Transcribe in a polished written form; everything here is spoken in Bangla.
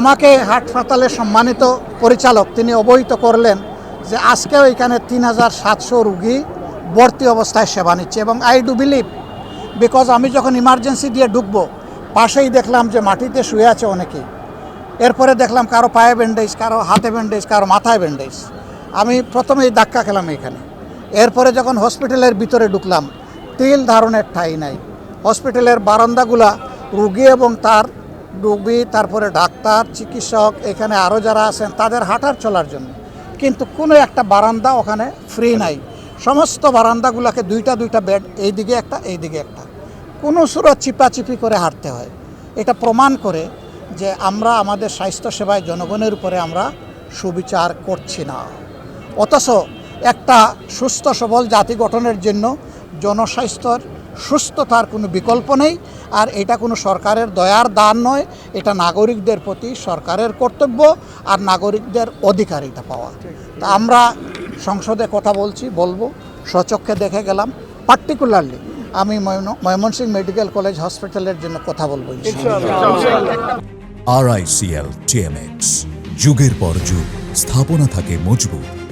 আমাকে হাসপাতালের সম্মানিত পরিচালক তিনি অবহিত করলেন যে আজকেও এখানে 3700 রুগী ভর্তি অবস্থায় সেবা নিচ্ছে এবং আই ডু বিলিভ বিকজ আমি যখন ইমার্জেন্সি দিয়ে ঢুকবো পাশেই দেখলাম যে মাটিতে শুয়ে আছে অনেকেই। এরপরে দেখলাম কারো পায়ে ব্যান্ডেজ, কারো হাতে ব্যান্ডেজ, কারো মাথায় ব্যান্ডেজ। আমি প্রথমেই ধাক্কা খেলাম এখানে। এরপরে যখন হসপিটালের ভিতরে ঢুকলাম তিল ধারণের ঠাঁই নাই। হসপিটালের বারান্দাগুলা রুগী এবং তার রোগী, তারপরে ডাক্তার, চিকিৎসক, এখানে আরও যারা আছেন তাদের হাঁটার চলার জন্য, কিন্তু কোনো একটা বারান্দা ওখানে ফ্রি নাই। সমস্ত বারান্দাগুলোকে দুইটা বেড, এইদিকে একটা এইদিকে একটা, কোনো সুরত চিপাচিপি করে হাঁটতে হয়। এটা প্রমাণ করে যে আমরা আমাদের স্বাস্থ্যসেবায় জনগণের উপরে আমরা সুবিচার করছি না। অথচ একটা সুস্থ সবল জাতি গঠনের জন্য জনস্বাস্থ্যর সুস্থতার কোনো বিকল্প নেই। আর এটা কোনো সরকারের দয়ার দান নয়, এটা নাগরিকদের প্রতি সরকারের কর্তব্য আর নাগরিকদের অধিকার এটা পাওয়া। তা আমরা সংসদে কথা বলবো, স্বচক্ষে দেখে গেলাম। পার্টিকুলারলি আমি ময়মনসিংহ মেডিকেল কলেজ হসপিটালের জন্য কথা বলবো। RICL TMX, যুগের পর যুগ স্থাপনা থাকে মজবুত।